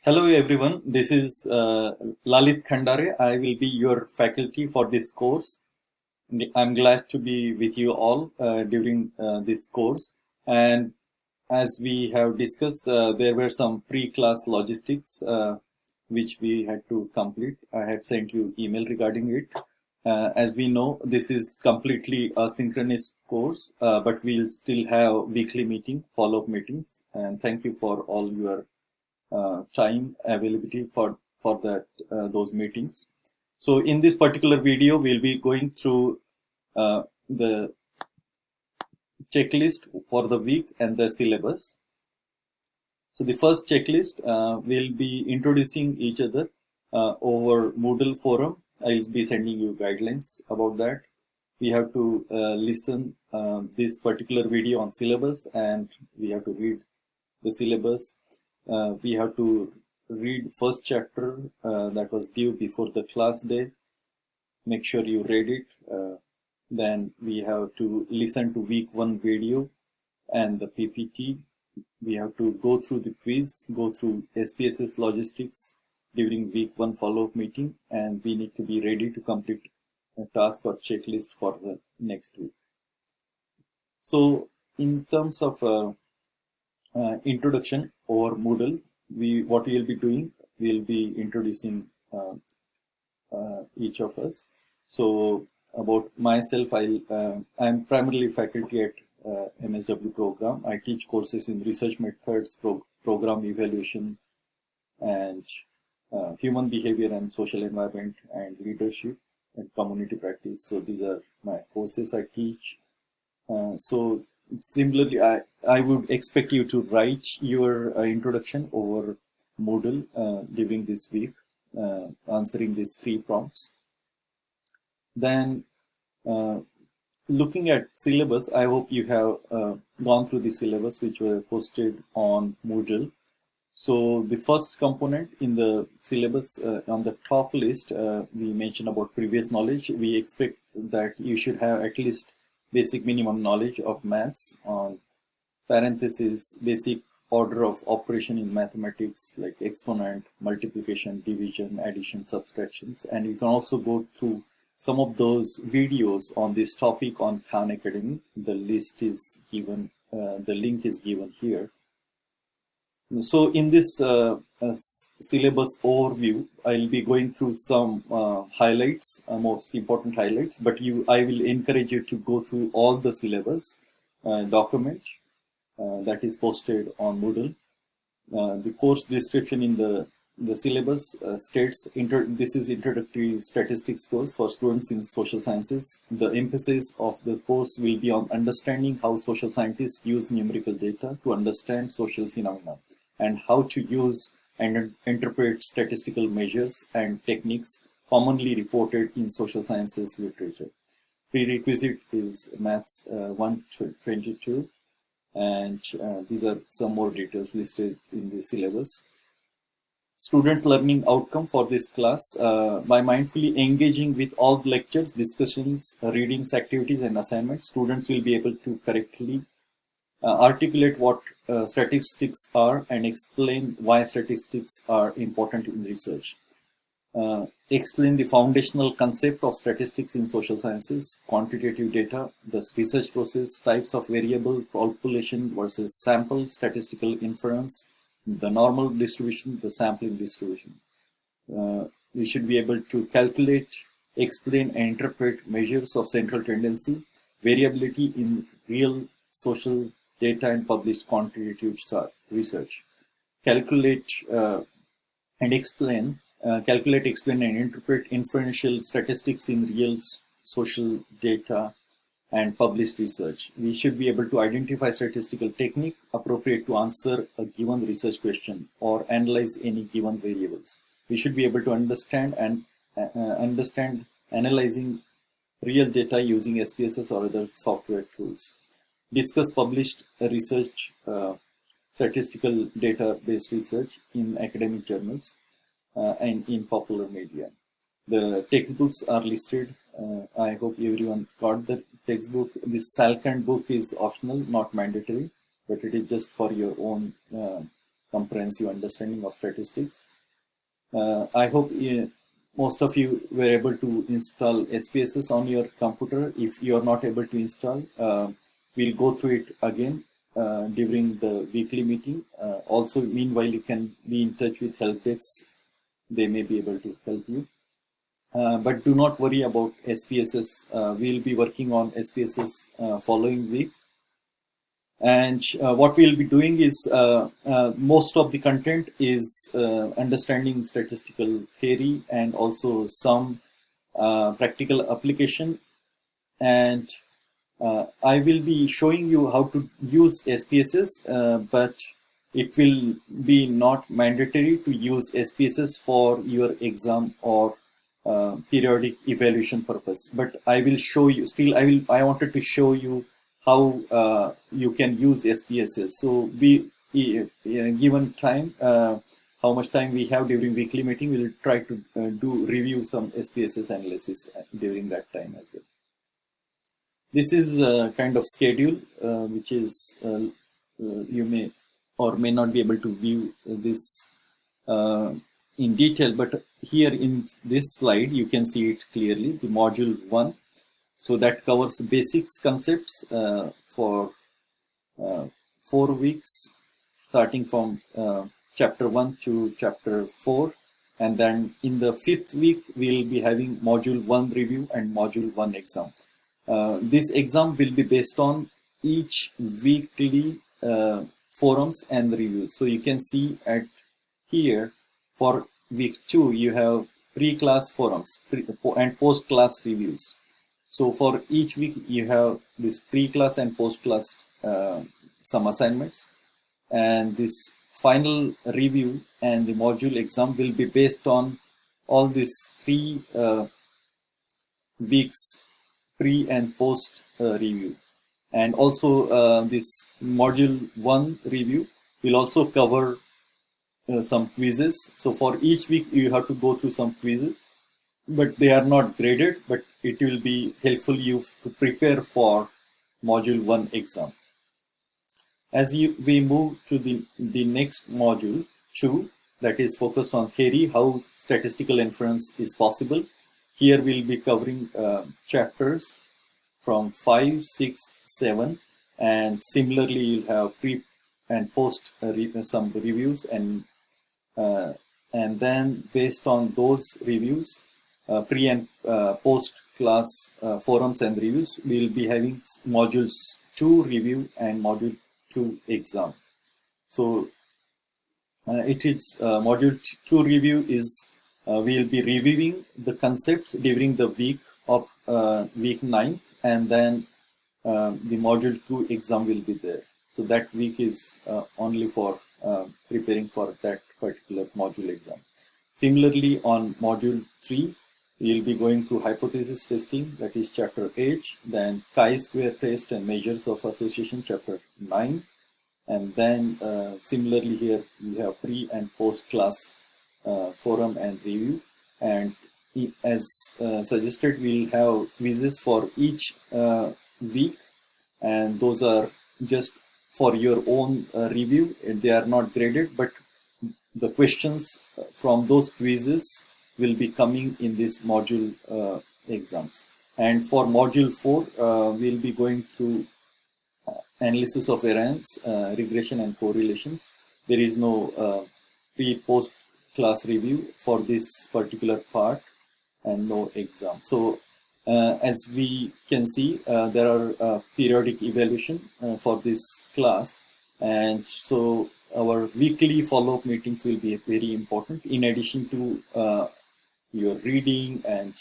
Hello everyone, this is Lalit Khandare. I will be your faculty for this course. I'm glad to be with you all during this course. And as we have discussed, there were some pre-class logistics which we had to complete. I had sent you email regarding it. As we know, this is completely a synchronous course, but we'll still have weekly meeting, follow-up meetings. And thank you for all your time availability for that those meetings. So in this particular video, we'll be going through the checklist for the week and the syllabus. So the first checklist will be introducing each other over Moodle forum. I'll be sending you guidelines about that. We have to listen this particular video on syllabus, and we have to read the syllabus. We have to read first chapter that was due before the class day. Make sure you read it. Then we have to listen to week 1 video and the PPT. We have to go through the quiz, go through SPSS logistics during week 1 follow-up meeting, and we need to be ready to complete a task or checklist for the next week. So in terms of introduction over Moodle, what we'll be doing, we'll be introducing each of us. So about myself, I'm primarily faculty at MSW program. I teach courses in research methods, program evaluation, and human behavior and social environment, and leadership and community practice. So these are my courses I teach. So similarly, I would expect you to write your introduction over Moodle during this week, answering these 3 prompts. Then looking at syllabus, I hope you have gone through the syllabus which were posted on Moodle. So the first component in the syllabus on the top list, we mentioned about previous knowledge. We expect that you should have at least basic minimum knowledge of maths, on parenthesis basic order of operation in mathematics like exponent, multiplication, division, addition, subtractions. And you can also go through some of those videos on this topic on Khan Academy. The list is given, the link is given here. So in this syllabus overview, I'll be going through some highlights, most important highlights, but I will encourage you to go through all the syllabus document that is posted on Moodle. The course description in the syllabus states, this is introductory statistics course for students in social sciences. The emphasis of the course will be on understanding how social scientists use numerical data to understand social phenomena, and how to use and interpret statistical measures and techniques commonly reported in social sciences literature. Prerequisite is Maths 122, and these are some more details listed in the syllabus. Students' learning outcome for this class, by mindfully engaging with all lectures, discussions, readings, activities, and assignments, students will be able to correctly articulate what statistics are and explain why statistics are important in research. Explain the foundational concept of statistics in social sciences, quantitative data, the research process, types of variable, population versus sample, statistical inference, the normal distribution, the sampling distribution. We should be able to calculate, explain, and interpret measures of central tendency, variability in real social data, and published quantitative research. Calculate, explain, and interpret inferential statistics in real social data and published research. We should be able to identify statistical technique appropriate to answer a given research question or analyze any given variables. We should be able to understand analyzing real data using SPSS or other software tools. Discuss published research, statistical data-based research in academic journals and in popular media. The textbooks are listed. I hope everyone got the textbook. This Salkand book is optional, not mandatory, but it is just for your own comprehensive understanding of statistics. I hope most of you were able to install SPSS on your computer. If you are not able to install, we'll go through it again during the weekly meeting. Also, meanwhile, you can be in touch with help desks. They may be able to help you. But do not worry about SPSS. We'll be working on SPSS following week. And what we'll be doing is most of the content is understanding statistical theory and also some practical application. And I will be showing you how to use SPSS, but it will be not mandatory to use SPSS for your exam or periodic evaluation purpose. But I will show you. Still, I wanted to show you how you can use SPSS. So given time, how much time we have during weekly meeting, we'll try to review some SPSS analysis during that time as well. This is a kind of schedule which is you may or may not be able to view this in detail, but here in this slide you can see it clearly, the module 1. So that covers basics concepts for 4 weeks, starting from chapter 1 to chapter 4. And then in the 5th week, we'll be having module 1 review and module 1 exam. This exam will be based on each weekly forums and reviews. So you can see at here for week 2, you have pre-class forums and post-class reviews. So for each week, you have this pre-class and post-class some assignments, and this final review and the module exam will be based on all these 3 weeks pre and post review. And also this module 1 review will also cover some quizzes. So for each week, you have to go through some quizzes, but they are not graded, but it will be helpful you to prepare for module 1 exam. As we move to the next module 2, that is focused on theory, how statistical inference is possible. Here we'll be covering chapters from 5, 6, 7, and similarly you'll have pre and post some reviews, and then based on those reviews, pre and post class forums and reviews, we'll be having modules 2 review and module 2 exam. So it is module 2 review is we'll be reviewing the concepts during the week of week 9th, and then the module 2 exam will be there. So that week is only for preparing for that particular module exam. Similarly, on module 3, we'll be going through hypothesis testing, that is chapter 8, then chi-square test and measures of association, chapter 9, and then similarly here we have pre and post class forum and review, and as suggested, we'll have quizzes for each week, and those are just for your own review, and they are not graded, but the questions from those quizzes will be coming in this module exams. And for module 4, we'll be going through analysis of variance, regression and correlations. There is no pre-post class review for this particular part and no exam. So as we can see, there are periodic evaluation for this class, and so our weekly follow-up meetings will be very important, in addition to your reading and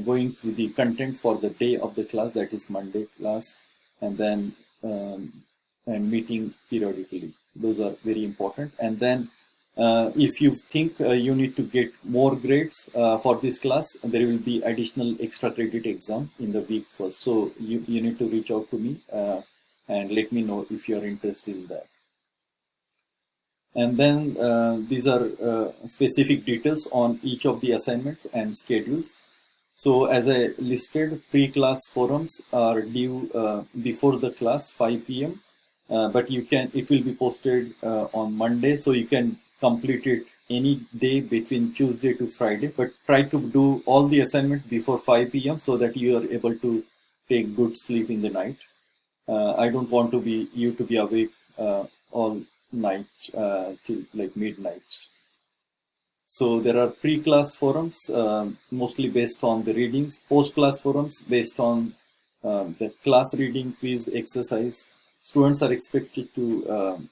going through the content for the day of the class, that is Monday class, and then and meeting periodically. Those are very important. And then if you think you need to get more grades for this class, there will be additional extra credit exam in the week first. So you need to reach out to me and let me know if you are interested in that. And then these are specific details on each of the assignments and schedules. So as I listed, pre-class forums are due before the class, 5 p.m. but it will be posted on Monday, so you can complete it any day between Tuesday to Friday, but try to do all the assignments before 5 p.m. so that you are able to take good sleep in the night. I don't want you to be awake all night till like midnight. So there are pre-class forums, mostly based on the readings, post-class forums based on the class reading, quiz, exercise. Students are expected to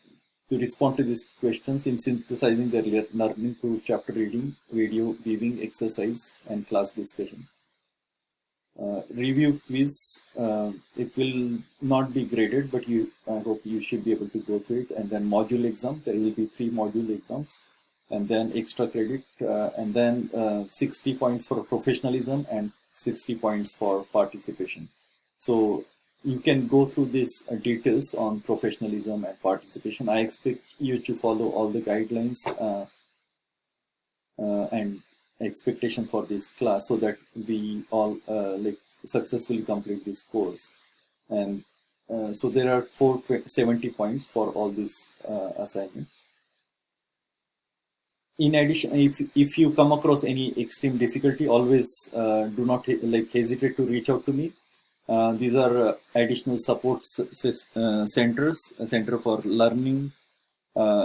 respond to these questions in synthesizing their learning through chapter reading, video, viewing, exercise, and class discussion. Review quiz, it will not be graded, but I hope you should be able to go through it. And then module exam, there will be 3 module exams, and then extra credit, and then 60 points for professionalism and 60 points for participation. So you can go through these details on professionalism and participation. I expect you to follow all the guidelines and expectation for this class so that we all like successfully complete this course. And so there are 470 points for all these assignments. In addition, if you come across any extreme difficulty, always do not hesitate to reach out to me. These are additional support centers, a center for learning,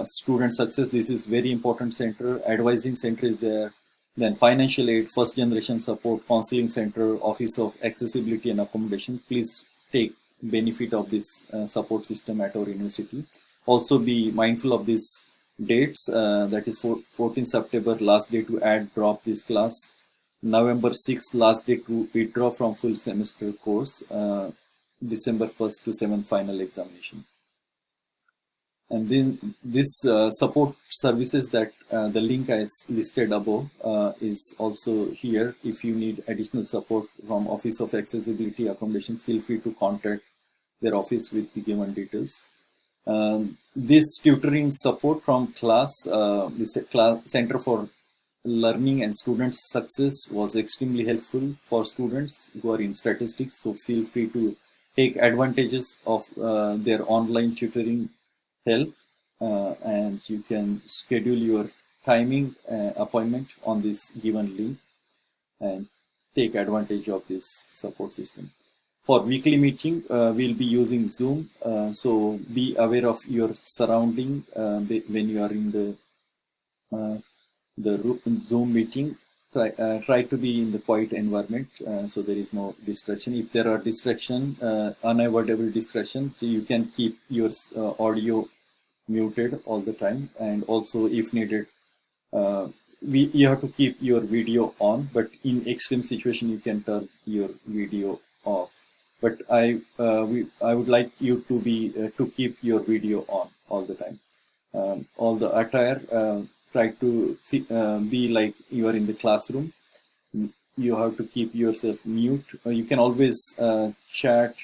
student success. This is very important center. Advising center is there. Then financial aid, first generation support, counseling center, office of accessibility and accommodation. Please take benefit of this support system at our university. Also be mindful of these dates. That is 14 September, last day to drop this class. November 6th, last day to withdraw from full semester course. December 1st to 7th, final examination. And then this support services that the link I listed above is also here. If you need additional support from Office of Accessibility Accommodation, feel free to contact their office with the given details. This tutoring support from this Center for Learning and Student Success was extremely helpful for students who are in statistics. So feel free to take advantages of their online tutoring help, and you can schedule your timing appointment on this given link and take advantage of this support system. For weekly meeting, we'll be using Zoom, so be aware of your surrounding when you are in the Zoom meeting. Try to be in the quiet environment so there is no distraction. If there are unavoidable distraction, so you can keep your audio muted all the time, and also if needed, you have to keep your video on, but in extreme situation you can turn your video off. But I would like you to keep your video on all the time. All the attire, try to be like you are in the classroom. You have to keep yourself mute. You can always chat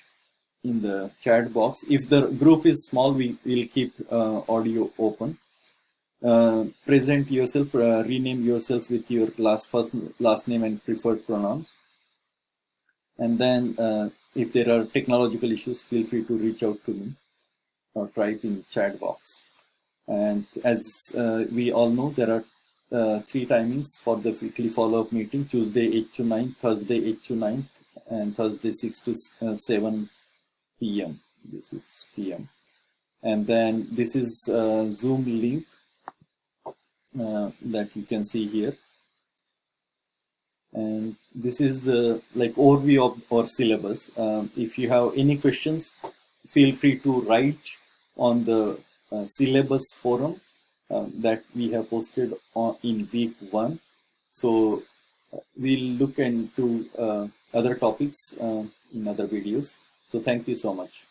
in the chat box. If the group is small, we will keep audio open. Present yourself, rename yourself with your first last name and preferred pronouns. And then if there are technological issues, feel free to reach out to me or type in chat box. And as we all know, there are 3 timings for the weekly follow-up meeting: Tuesday 8 to 9, Thursday 8 to 9, and Thursday 6 to 7 p.m. This is p.m. And then this is Zoom link that you can see here. And this is the overview of our syllabus. If you have any questions, feel free to write on the syllabus forum that we have posted in week 1. So we'll look into other topics in other videos. So thank you so much.